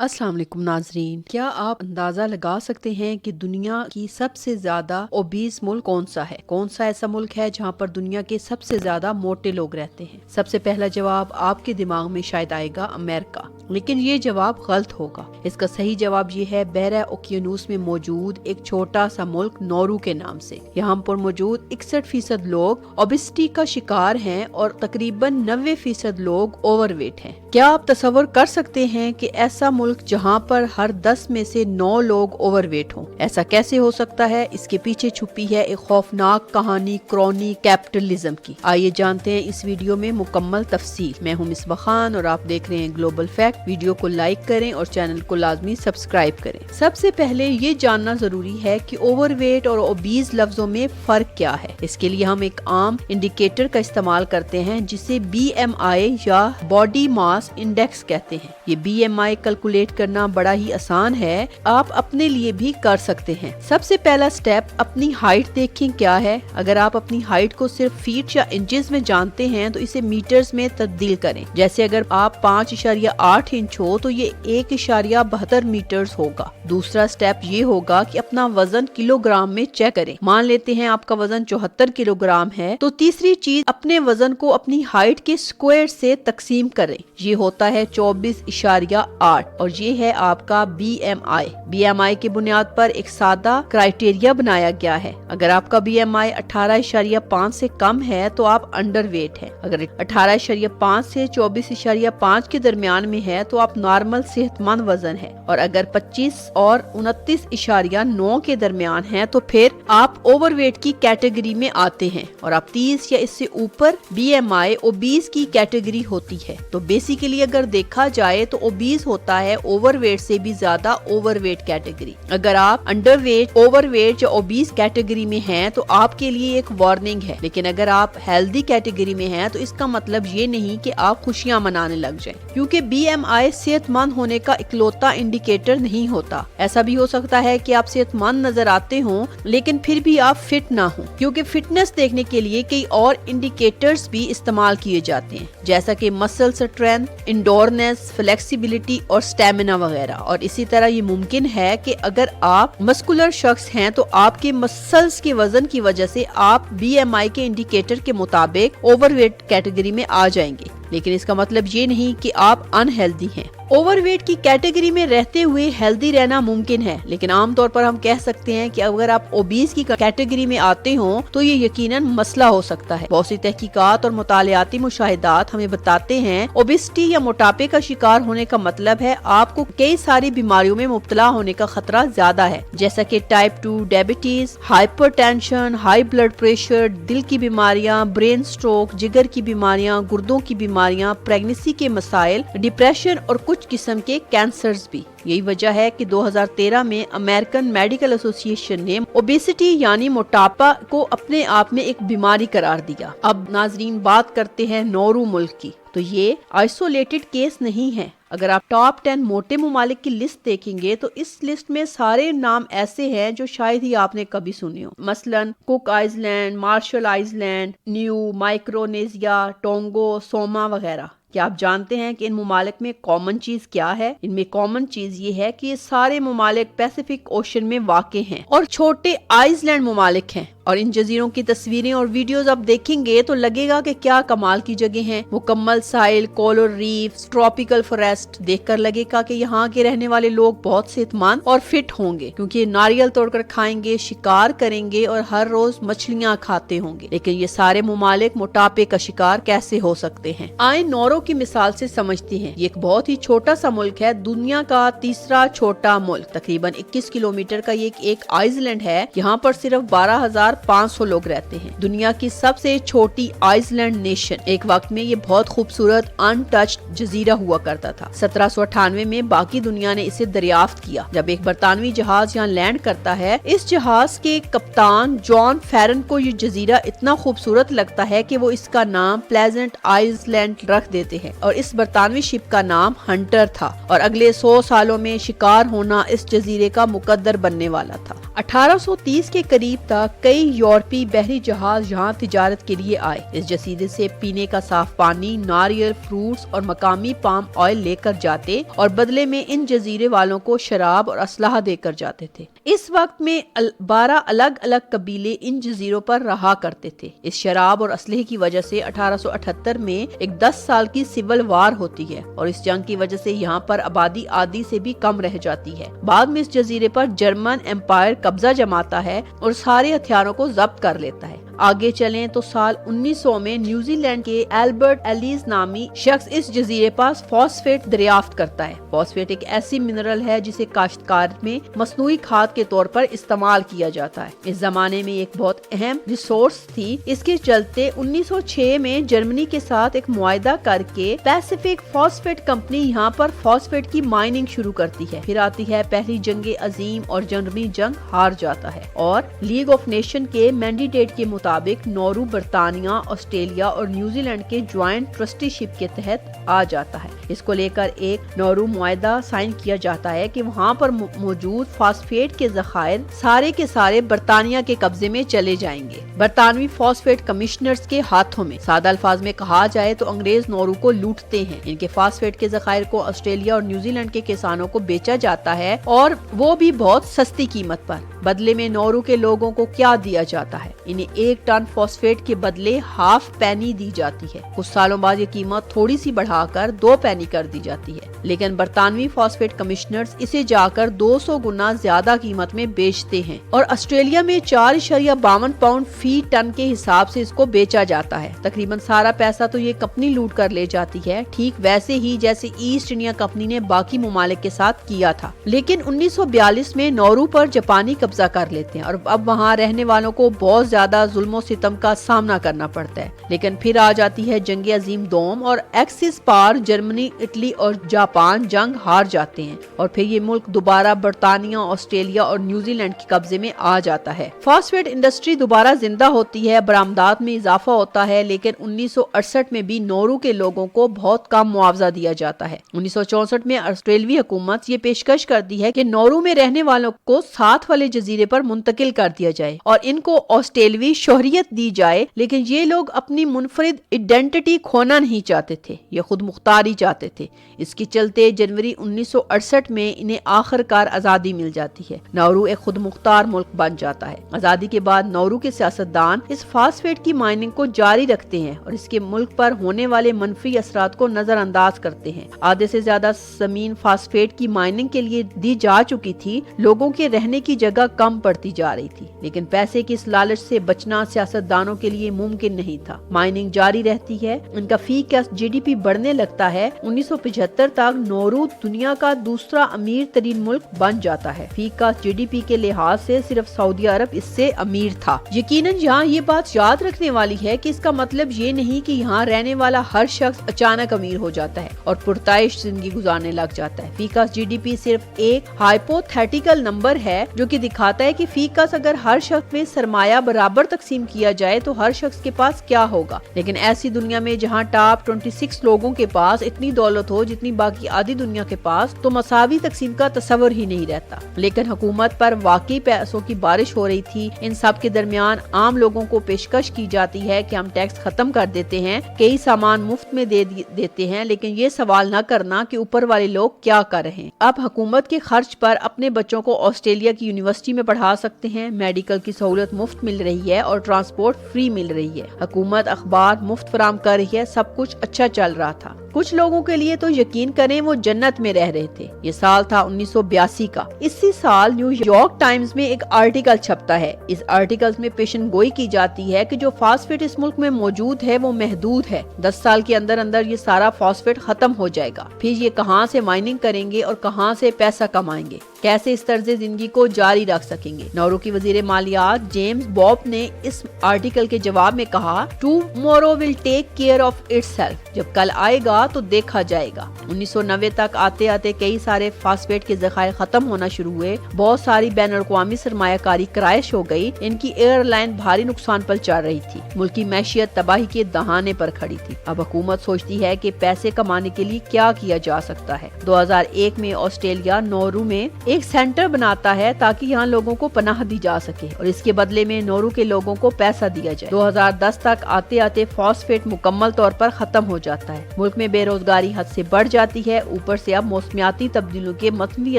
अस्सलाम वालेकुम नाजरीन, क्या आप अंदाजा लगा सकते हैं कि दुनिया की सबसे ज्यादा ओबीस मुल्क कौन सा है? कौन सा ऐसा मुल्क है जहाँ पर दुनिया के सबसे ज्यादा मोटे लोग रहते हैं? सबसे पहला जवाब आपके दिमाग में शायद आएगा अमेरिका, लेकिन ये जवाब गलत होगा। इसका सही जवाब ये है बहरा ओकियानूस में मौजूद एक छोटा सा मुल्क नौरू के नाम से। यहाँ पर मौजूद 61% लोग ओबेसिटी का शिकार हैं और तकरीबन 90% लोग ओवरवेट हैं। क्या आप तसव्वुर कर सकते हैं कि ऐसा मुल्क जहाँ पर हर 10 में से 9 लोग ओवरवेट हों? ऐसा कैसे हो सकता है? इसके पीछे छुपी है एक खौफनाक कहानी क्रोनी कैपिटलिज्म की। आइए जानते हैं इस वीडियो में मुकम्मल तफसील। मैं हूँ मिसबा खान और आप देख रहे हैं ग्लोबल फैक्ट। वीडियो को लाइक करें और चैनल को लाजमी सब्सक्राइब करें। सबसे पहले ये जानना जरूरी है कि ओवरवेट और ओबीस लफ्जों में फर्क क्या है। इसके लिए हम एक आम इंडिकेटर का इस्तेमाल करते हैं जिसे BMI या बॉडी मास इंडेक्स कहते हैं। ये BMI कैलकुलेट करना बड़ा ही आसान है, आप अपने लिए भी कर सकते हैं। सबसे पहला स्टेप अपनी हाइट देखें क्या है। अगर आप अपनी हाइट को सिर्फ फीट या इंचेस में जानते हैं तो इसे मीटर्स में तब्दील करें। जैसे अगर आप 5.8 इंच हो तो ये 1.72 मीटर्स होगा। दूसरा स्टेप ये होगा कि अपना वजन किलोग्राम में चेक करें। मान लेते हैं आपका वजन 74 किलोग्राम है, तो तीसरी चीज अपने वजन को अपनी हाइट के स्क्वायर से तकसीम करें। ये होता है 24.8 और ये है आपका BMI। BMI की बुनियाद पर एक सादा क्राइटेरिया बनाया गया है। अगर आपका BMI 18.5 से कम है तो आप अंडरवेट है। अगर 18.5 से 24.5 के दरमियान में है तो आप नॉर्मल सेहतमंद वजन है, और अगर 25 और 29.9 के दरमियान है तो फिर आप ओवरवेट की कैटेगरी में आते हैं, और आप 30 या इससे ऊपर BMI ओबीस की कैटेगरी होती है। तो बेसिकली अगर देखा जाए तो ओबीस होता है ओवरवेट से भी ज्यादा ओवरवेट कैटेगरी। अगर आप अंडरवेट, ओवरवेट या ओबीस कैटेगरी में हैं तो आपके लिए एक वार्निंग है, लेकिन अगर आप हेल्दी कैटेगरी में हैं तो इसका मतलब ये नहीं कि आप खुशियां मनाने लग जाएं, क्योंकि BMI सेहतमंद होने का इकलौता इंडिकेटर नहीं होता। ऐसा भी हो सकता है कि आप सेहतमंद नजर आते हों लेकिन फिर भी आप फिट ना हो, क्योंकि फिटनेस देखने के लिए कई और इंडिकेटर्स भी इस्तेमाल किए जाते हैं, जैसा कि मसल स्ट्रेंथ, इंडोरनेस, फ्लेक्सिबिलिटी और स्टेमिना वगैरह। और इसी तरह ये मुमकिन है कि अगर आप मस्कुलर शख्स हैं तो आपके मसल्स के वजन की वजह से आप BMI के इंडिकेटर के मुताबिक ओवरवेट कैटेगरी में आ जाएंगे, लेकिन इसका मतलब ये नहीं कि आप अनहेल्दी हैं। ओवरवेट की कैटेगरी में रहते हुए हेल्दी रहना मुमकिन है, लेकिन आमतौर पर हम कह सकते हैं कि अगर आप ओबीस की कैटेगरी में आते हो तो ये यकीनन मसला हो सकता है। बहुत सी तहकीकात और मुतालियाती मुशाहिदात हमें बताते हैं ओबेसिटी या मोटापे का शिकार होने का मतलब है आपको कई सारी बीमारियों में मुब्तला होने का खतरा ज्यादा है, जैसा कि type 2 diabetes, hypertension, high blood pressure, दिल की बीमारियां, ब्रेन स्ट्रोक, जिगर की बीमारियां, गुर्दों की बीमारियां, प्रेगनेंसी के मसाइल, डिप्रेशन और कुछ किस्म के कैंसर्स भी। यही वजह है कि 2013 में अमेरिकन मेडिकल एसोसिएशन ने ओबेसिटी यानी मोटापा को अपने आप में एक बीमारी करार दिया। अब नाजरीन बात करते हैं नौरू मुल्क की। तो ये आइसोलेटेड केस नहीं है। अगर आप टॉप 10 मोटे ममालिक की लिस्ट देखेंगे तो इस लिस्ट में सारे नाम ऐसे हैं जो शायद ही आपने कभी सुने हो। मसलन Cook Island, Marshall Island, New Micronesia, Tonga, Samoa वगैरह। क्या आप जानते हैं कि इन ममालिक में कॉमन चीज क्या है? इनमें कॉमन चीज ये है कि ये सारे ममालिक पैसिफिक ओशन में वाक़े हैं और छोटे आइलैंड ममालिक हैं। और इन जजीरों की तस्वीरें और वीडियोस आप देखेंगे तो लगेगा कि क्या कमाल की जगह हैं। मुकम्मल साहिल, कोरल रीफ, ट्रॉपिकल फॉरेस्ट देखकर लगेगा कि यहाँ के रहने वाले लोग बहुत सेहतमंद और फिट होंगे, क्योंकि नारियल तोड़कर खाएंगे, शिकार करेंगे और हर रोज मछलियाँ खाते होंगे। लेकिन ये सारे ममालिक मोटापे का शिकार कैसे हो सकते हैं? आए नौरो की मिसाल से समझते हैं। ये एक बहुत ही छोटा सा मुल्क है, दुनिया का तीसरा छोटा मुल्क। तकरीबन 21 किलोमीटर का ये एक आइलैंड है। यहाँ पर सिर्फ 12,500 लोग रहते हैं। दुनिया की सबसे छोटी आइलैंड नेशन। एक वक्त में ये बहुत खूबसूरत अनटच्ड जजीरा हुआ करता था। 1798 में बाकी दुनिया ने इसे दरियाफ्त किया। जब एक बरतानवी जहाज यहाँ लैंड करता है, इस जहाज के कप्तान जॉन फेरन को ये जजीरा इतना खूबसूरत लगता है कि वो इसका नाम प्लेजेंट आइलैंड रख देते हैं, और इस बरतानवी शिप का नाम हंटर था। और अगले 100 सालों में शिकार होना इस जजीरे का मुकद्दर बनने वाला था। 1830 के करीब तक कई कई यूरोपीय बहरी जहाज यहाँ तिजारत के लिए आए। इस जजीरे से पीने का साफ पानी, नारियल, फ्रूट्स और मकामी पाम ऑयल लेकर जाते और बदले में इन जजीरे वालों को शराब और असलहा देकर जाते थे। इस वक्त में 12 अलग अलग कबीले इन जजीरों पर रहा करते थे। इस शराब और असलहे की वजह से 1878 में एक 10 साल की सिविल वार होती है और इस जंग की वजह से यहाँ पर आबादी आधी से भी कम रह जाती है। बाद में इस जजीरे पर जर्मन एम्पायर कब्जा जमाता है और सारे हथियारों को जब्त कर लेता है। आगे चलें तो साल 1900 में न्यूजीलैंड के एल्बर्ट एलिस नामी शख्स इस जजीरे पर फॉस्फेट दरियाफ्त करता है। फॉस्फेट एक ऐसी मिनरल है जिसे काश्तकार में मसनूई खाद के तौर पर इस्तेमाल किया जाता है। इस जमाने में एक बहुत अहम रिसोर्स थी। इसके चलते 1906 में जर्मनी के साथ एक मुआहदा करके पैसिफिक फॉस्फेट कंपनी यहाँ पर फॉस्फेट की माइनिंग शुरू करती है। फिर आती है पहली जंग अजीम और जर्मनी जंग हार जाता है और लीग ऑफ नेशन के मैंडेट के मुताबिक नौरू बर्तानिया, ऑस्ट्रेलिया और न्यूजीलैंड के ज्वाइंट ट्रस्टीशिप के तहत आ जाता है। इसको लेकर एक नौरू मुआहदा साइन किया जाता है कि वहाँ पर मौजूद फॉस्फेट के ज़खायर सारे के सारे बर्तानिया के कब्जे में चले जाएंगे, बरतानवी फॉस्फेट कमिश्नर्स के हाथों में। सादा अल्फाज में कहा जाए तो अंग्रेज नौरू को लूटते हैं। इनके फॉस्फेट के ज़खायर को ऑस्ट्रेलिया और न्यूजीलैंड के किसानों को बेचा जाता है और वो भी बहुत सस्ती कीमत पर। बदले में नौरू के लोगों को क्या दिया जाता है? इन्हें 1 टन फॉस्फेट के बदले हाफ पैनी दी जाती है। कुछ सालों बाद ये कीमत थोड़ी सी बढ़ाकर 2 पैनी कर दी जाती है, लेकिन बरतानवी फॉस्फेट कमिश्नर्स इसे जाकर 200 गुना ज्यादा कीमत में बेचते हैं और ऑस्ट्रेलिया में 4.52 पाउंड फी टन के हिसाब से इसको बेचा जाता है। तकरीबन सारा पैसा तो ये कंपनी लूट कर ले जाती है, ठीक वैसे ही जैसे ईस्ट इंडिया कंपनी ने बाकी ममालिक के साथ किया था। लेकिन 1942 में नौरू पर जापानी कब्जा कर लेते हैं और अब वहाँ रहने वालों को बहुत ज्यादा जुल्म सितम का सामना करना पड़ता है। लेकिन फिर आ जाती है जंग अजीम दोम और एक्सिस पार जर्मनी, इटली और जापान जंग हार जाते हैं और फिर ये मुल्क दोबारा बर्तानिया, ऑस्ट्रेलिया और न्यूजीलैंड के कब्जे में आ जाता है। फॉस्फेट इंडस्ट्री दोबारा जिंदा होती है, बरामदात में इजाफा होता है, लेकिन 1968 में भी नौरू के लोगों को बहुत कम मुआवजा दिया जाता है। 1964 में ऑस्ट्रेलियाई हुकूमत ये पेशकश करती है कि नौरू में रहने वालों को साथ वाले जजीरे पर मुंतकिल कर दिया जाए और इनको ऑस्ट्रेलियाई शोहरियत दी जाए, लेकिन ये लोग अपनी मुनफरिद आइडेंटिटी खोना नहीं चाहते थे, ये खुद मुख्तारी चाहते थे। इसके चलते जनवरी 1968 में इन्हें आखिरकार आजादी मिल जाती है। नौरू एक खुद मुख्तार मुल्क बन जाता है। आजादी के बाद नौरू के सियासतदान इस फास्फेट की माइनिंग को जारी रखते हैं और इसके मुल्क पर होने वाले मनफी असरात को नजरअंदाज करते हैं। आधे से ज्यादा जमीन फास्फेट की माइनिंग के लिए दी जा चुकी थी, लोगों के रहने की जगह कम पड़ती जा रही थी, लेकिन पैसे की इस लालच से बचना सियासतदानों के लिए मुमकिन नहीं था। माइनिंग जारी रहती है, इनका फी का जीडीपी बढ़ने लगता है। 1975 तक नौरू दुनिया का दूसरा अमीर तरीन मुल्क बन जाता है। फी का जीडीपी के लिहाज से सिर्फ सऊदी अरब इससे अमीर था। यकीनन यहाँ ये बात याद रखने वाली है कि इसका मतलब ये नहीं कि यहाँ रहने वाला हर शख्स अचानक अमीर हो जाता है और पुरताइश जिंदगी गुजारने लग जाता है। फी का जीडीपी सिर्फ एक हाइपोथेटिकल नंबर है जो कि दिखाता है कि फी का अगर हर शख्स में सरमाया बराबर तकसीम किया जाए तो हर शख्स के पास क्या होगा। लेकिन ऐसी दुनिया में जहाँ टॉप 26 लोगों के पास इतनी दौलत हो जितनी बाकी आधी दुनिया के पास, तो मसावी तकसीम का तस्वर ही नहीं रहता। लेकिन हुकूमत पर वाकई पैसों की बारिश हो रही थी। इन सब के दरमियान आम लोगों को पेशकश की जाती है कि हम टैक्स खत्म कर देते हैं, कई सामान मुफ्त में दे देते हैं, लेकिन ये सवाल न करना कि ऊपर वाले लोग क्या कर रहे हैं। अब हुकूमत के खर्च पर अपने बच्चों को ऑस्ट्रेलिया की यूनिवर्सिटी में पढ़ा सकते हैं, मेडिकल की सहूलत मुफ्त मिल रही है और ट्रांसपोर्ट फ्री मिल रही है। हुकूमत अखबार मुफ्त फराम कर रही है, सब कुछ अच्छा चल रहा था। कुछ लोगों के लिए तो यकीन करें वो जन्नत में रह रहे थे। ये साल था 1982 का। इसी साल न्यूयॉर्क टाइम्स में एक आर्टिकल छपता है। इस आर्टिकल में पेशन गोई की जाती है कि जो फास्फेट इस मुल्क में मौजूद है वो महदूद है। 10 साल के अंदर अंदर ये सारा फास्फेट खत्म हो जाएगा। फिर ये कहाँ से माइनिंग करेंगे और कहाँ से पैसा कमाएंगे, कैसे इस तर्ज जिंदगी को जारी रख सकेंगे। नौरू की वजीर मालियात जेम्स बॉब ने इस आर्टिकल के जवाब में कहा, tomorrow will take care of itself. जब कल आएगा ہوگا تو دیکھا جائے گا۔ 1990 تک آتے آتے کئی سارے فاسفیٹ کے ذخائر ختم ہونا شروع ہوئے، بہت ساری بین الاقوامی سرمایہ کاری کرائش ہو گئی، ان کی ایئر لائن بھاری نقصان پر چل رہی تھی، ملکی معیشت تباہی کے دہانے پر کھڑی تھی۔ اب حکومت سوچتی ہے کہ پیسے کمانے کے لیے کیا کیا جا سکتا ہے۔ 2001 میں آسٹریلیا نورو میں ایک سینٹر بناتا ہے تاکہ یہاں لوگوں کو پناہ دی جا سکے اور اس کے بدلے میں نورو کے لوگوں کو پیسہ دیا جائے۔ 2010 تک آتے آتے فاسفیٹ مکمل طور پر ختم ہو جاتا ہے، ملک میں بے روزگاری حد سے بڑھ جاتی ہے، اوپر سے اب موسمیاتی تبدیلیوں کے منفی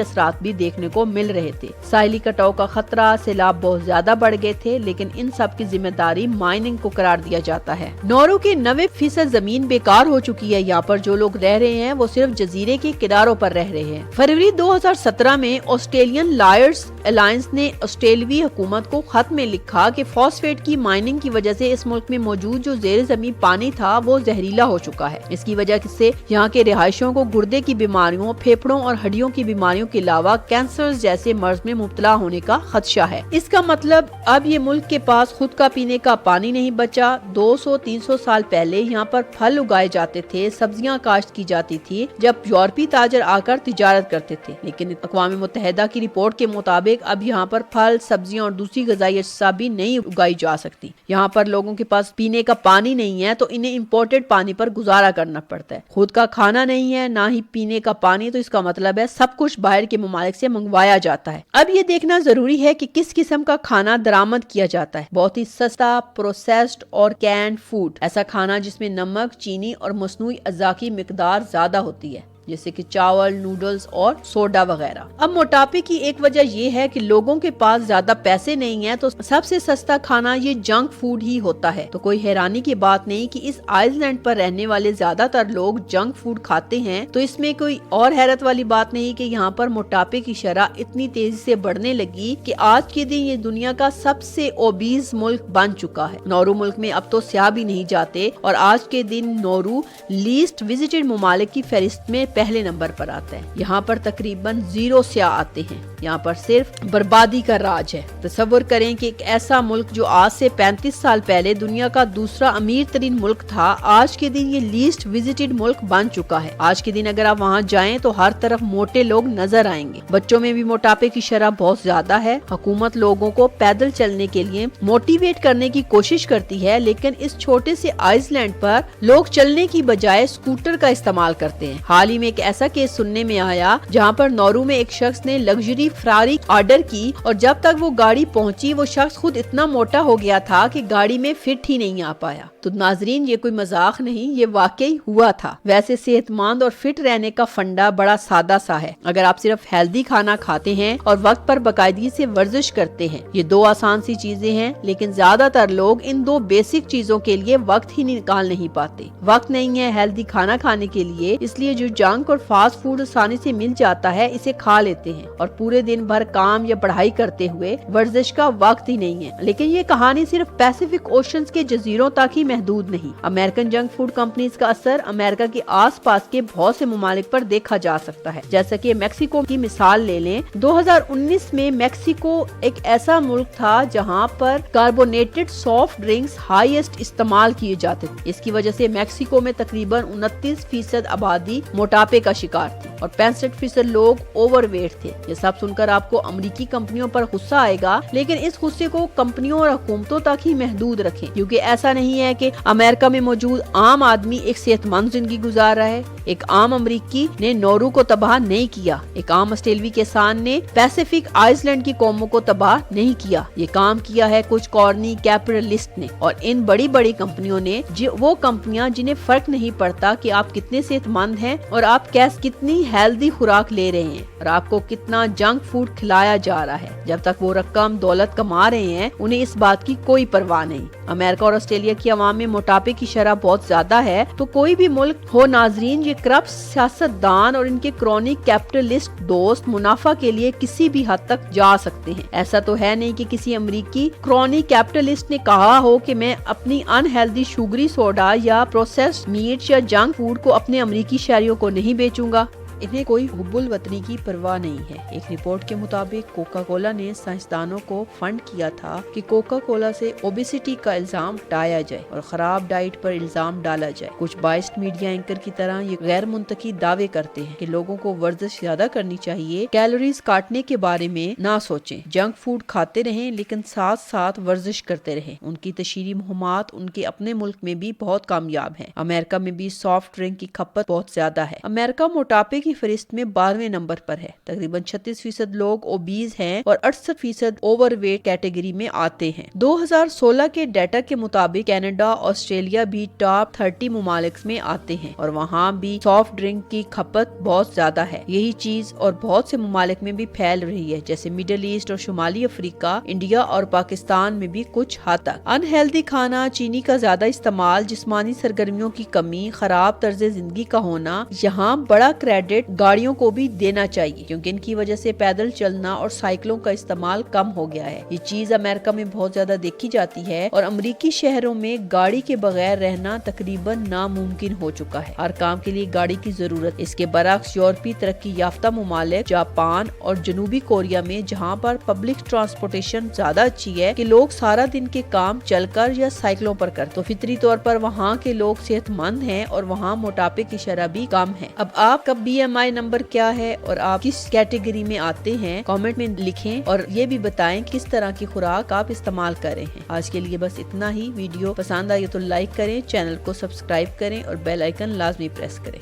اثرات بھی دیکھنے کو مل رہے تھے، ساحلی کٹاؤ کا خطرہ، سیلاب بہت زیادہ بڑھ گئے تھے، لیکن ان سب کی ذمہ داری مائننگ کو قرار دیا جاتا ہے۔ نورو کے 90% زمین بیکار ہو چکی ہے، یہاں پر جو لوگ رہ رہے ہیں وہ صرف جزیرے کے کناروں پر رہ رہے ہیں۔ فروری 2017 میں آسٹریلین لائرز الائنس نے آسٹریلوی حکومت کو خط میں لکھا کہ فاسفیٹ کی مائننگ کی وجہ سے اس ملک میں موجود جو زیر زمین پانی تھا وہ زہریلا ہو چکا ہے۔ اس کی وجہ سے یہاں کے رہائشیوں کو گردے کی بیماریوں، پھیپھڑوں اور ہڈیوں کی بیماریوں کے علاوہ کینسر جیسے مرض میں مبتلا ہونے کا خدشہ ہے۔ اس کا مطلب اب یہ ملک کے پاس خود کا پینے کا پانی نہیں بچا۔ 200-300 سال پہلے یہاں پر پھل اگائے جاتے تھے، سبزیاں کاشت کی جاتی تھی جب یورپی تاجر آ کر تجارت کرتے تھے، لیکن اقوام متحدہ کی رپورٹ کے مطابق اب یہاں پر پھل، سبزیاں اور دوسری غذائی اجزاء بھی نہیں اگائی جا سکتی۔ یہاں پر لوگوں کے پاس پینے کا پانی نہیں ہے تو انہیں امپورٹڈ پانی پر گزارا کرنا پڑتا ہے۔ خود کا کھانا نہیں ہے، نہ ہی پینے کا پانی، تو اس کا مطلب ہے سب کچھ باہر کے ممالک سے منگوایا جاتا ہے۔ اب یہ دیکھنا ضروری ہے کہ کس قسم کا کھانا درآمد کیا جاتا ہے۔ بہت ہی سستا، پروسیسڈ اور کینڈ فوڈ، ایسا کھانا جس میں نمک، چینی اور مصنوعی اجزاء کی مقدار زیادہ ہوتی ہے، جیسے کہ چاول، نوڈلز اور سوڈا وغیرہ۔ اب موٹاپے کی ایک وجہ یہ ہے کہ لوگوں کے پاس زیادہ پیسے نہیں ہیں تو سب سے سستا کھانا یہ جنک فوڈ ہی ہوتا ہے۔ تو کوئی حیرانی کی بات نہیں کہ اس آئس لینڈ پر رہنے والے زیادہ تر لوگ جنک فوڈ کھاتے ہیں، تو اس میں کوئی اور حیرت والی بات نہیں کہ یہاں پر موٹاپے کی شرح اتنی تیزی سے بڑھنے لگی کہ آج کے دن یہ دنیا کا سب سے اوبیز ملک بن چکا ہے۔ نورو ملک میں اب تو سیاح بھی نہیں جاتے اور آج کے دن نورو لیسٹ وزٹڈ ممالک کی فہرست میں پہلے نمبر پر آتا ہے۔ یہاں پر تقریباً 0 سیاح آتے ہیں، یہاں پر صرف بربادی کا راج ہے۔ تصور کریں کہ ایک ایسا ملک جو آج سے 35 سال پہلے دنیا کا دوسرا امیر ترین ملک تھا، آج کے دن یہ لیسٹ وزٹڈ ملک بن چکا ہے۔ آج کے دن اگر آپ وہاں جائیں تو ہر طرف موٹے لوگ نظر آئیں گے، بچوں میں بھی موٹاپے کی شرح بہت زیادہ ہے۔ حکومت لوگوں کو پیدل چلنے کے لیے موٹیویٹ کرنے کی کوشش کرتی ہے، لیکن اس چھوٹے سے آئس لینڈ پر لوگ چلنے کی بجائے اسکوٹر کا استعمال کرتے ہیں۔ حال ہی میں ایک ایسا کیس سننے میں آیا جہاں پر نورو میں ایک شخص نے لگژری فراری آرڈر کی اور جب تک وہ گاڑی پہنچی وہ شخص خود اتنا موٹا ہو گیا تھا کہ گاڑی میں فٹ ہی نہیں آ پایا۔ تو ناظرین، یہ کوئی مذاق نہیں، یہ واقعی ہوا تھا۔ ویسے صحت مند اور فٹ رہنے کا فنڈا بڑا سادہ سا ہے، اگر آپ صرف ہیلدی کھانا کھاتے ہیں اور وقت پر باقاعدگی سے ورزش کرتے ہیں۔ یہ 2 آسان سی چیزیں ہیں، لیکن زیادہ تر لوگ ان 2 بیسک چیزوں کے لیے وقت ہی نکال نہیں پاتے۔ وقت نہیں ہے ہیلدی کھانا کھانے کے لیے، اس لیے جو جنک اور فاسٹ فوڈ آسانی سے مل جاتا ہے اسے کھا لیتے ہیں اور پورے دن بھر کام یا پڑھائی کرتے ہوئے ورزش کا وقت ہی نہیں ہے۔ لیکن یہ کہانی صرف پیسیفک اوشنز کے جزیروں تک ہی محدود نہیں۔ امریکن جنک فوڈ کمپنیز کا اثر امریکہ کے آس پاس کے بہت سے ممالک پر دیکھا جا سکتا ہے، جیسا کہ میکسیکو کی مثال لے لیں۔ 2019 میں میکسیکو ایک ایسا ملک تھا جہاں پر کاربونیٹڈ سافٹ ڈرنکس ہائیسٹ استعمال کیے جاتے تھے۔ اس کی وجہ سے میکسیکو میں تقریباً 29% آبادی موٹاپے کا شکار تھی اور 65% لوگ اوور ویٹ تھے۔ یہ سب سن کر آپ کو امریکی کمپنیوں پر غصہ آئے گا، لیکن اس غصے کو کمپنیوں اور حکومتوں تک ہی محدود رکھیں، کیونکہ ایسا نہیں ہے کہ امریکہ میں موجود عام آدمی ایک صحت مند زندگی گزار رہا ہے۔ ایک عام امریکی نے نورو کو تباہ نہیں کیا، ایک عام آسٹریلوی کسان نے پیسیفک آئس لینڈ کی قوموں کو تباہ نہیں کیا۔ یہ کام کیا ہے کچھ کارنی کیپٹلسٹ نے اور ان بڑی بڑی کمپنیوں نے، وہ کمپنیاں جنہیں فرق نہیں پڑتا کہ آپ کتنے صحت مند ہیں اور آپ کتنی ہیلدی خوراک لے رہے ہیں اور آپ کو کتنا جنک فوڈ کھلایا جا رہا ہے۔ جب تک وہ رقم دولت کما رہے ہیں انہیں اس بات کی کوئی پرواہ نہیں۔ امریکہ اور آسٹریلیا کی عوام میں موٹاپے کی شرح بہت زیادہ ہے، تو کوئی بھی ملک ہو ناظرین، یہ کرپٹ سیاست دان اور ان کے کرونک کیپٹلسٹ دوست منافع کے لیے کسی بھی حد تک جا سکتے ہیں۔ ایسا تو ہے نہیں کہ کسی امریکی کرونک کیپٹلسٹ نے کہا ہو کہ میں اپنی ان ہیلدی شوگری سوڈا یا پروسیسڈ میٹ یا جنک فوڈ کو اپنے امریکی شہریوں کو نہیں بیچوں گا۔ इन्हें कोई हुब्बुल वतनी की परवाह नहीं है। एक रिपोर्ट के मुताबिक कोका कोला ने साइंसदानों को फंड किया था कि कोका कोला से ओबेसिटी का इल्जाम हटाया जाए और खराब डाइट पर इल्जाम डाला जाए। कुछ बाइस्ड मीडिया एंकर की तरह ये गैर मुंतकी दावे करते हैं कि लोगों को वर्जिश ज्यादा करनी चाहिए, कैलोरीज काटने के बारे में ना सोचें, जंक फूड खाते रहें लेकिन साथ साथ वर्जिश करते रहें। उनकी तशहीरी मुहिम्मात उनके अपने मुल्क में भी बहुत कामयाब है। अमेरिका में भी सॉफ्ट ड्रिंक की खपत बहुत ज्यादा है। अमेरिका मोटापे की फहरिस्त में 12वें नंबर पर है। तकरीबन 36% लोग ओबीज हैं और 68% ओवरवेट कैटेगरी में आते हैं। 2016 के डाटा के मुताबिक कनाडा, ऑस्ट्रेलिया भी टॉप 30 मुमालिक में आते हैं और वहाँ भी सॉफ्ट ड्रिंक की खपत बहुत ज्यादा है। यही चीज और बहुत से मुमालिक में भी फैल रही है, जैसे मिडल ईस्ट और शुमाली अफ्रीका, इंडिया और पाकिस्तान में भी कुछ हद तक। अनहेल्दी खाना, चीनी का ज्यादा इस्तेमाल, जिस्मानी सरगर्मियों की कमी, खराब तर्ज जिंदगी का होना, यहाँ बड़ा क्रेडिट गाड़ियों को भी देना चाहिए क्योंकि इनकी वजह से पैदल चलना और साइकिलों का इस्तेमाल कम हो गया है। ये चीज अमेरिका में बहुत ज्यादा देखी जाती है और अमरीकी शहरों में गाड़ी के बगैर रहना तकरीबन नामुमकिन हो चुका है। हर काम के लिए गाड़ी की जरूरत। इसके बरक्स यूरोपीय तरक्की याफ्ता मुमालिक, जापान और जनूबी कोरिया में, जहाँ पर पब्लिक ट्रांसपोर्टेशन ज्यादा अच्छी है कि लोग सारा दिन के काम चलकर या साइकिलों पर कर, तो फितरी तौर पर वहाँ के लोग सेहतमंद हैं और वहाँ मोटापे की शरह भी कम है। अब आपका BMI नंबर क्या है और आप किस कैटेगरी में आते हैं, कमेंट में लिखें और ये भी बताएं किस तरह की खुराक आप इस्तेमाल कर रहे हैं। आज के लिए बस इतना ही। वीडियो पसंद आई तो लाइक करें, चैनल को सब्सक्राइब करें और बेल आइकन लाजमी प्रेस करें।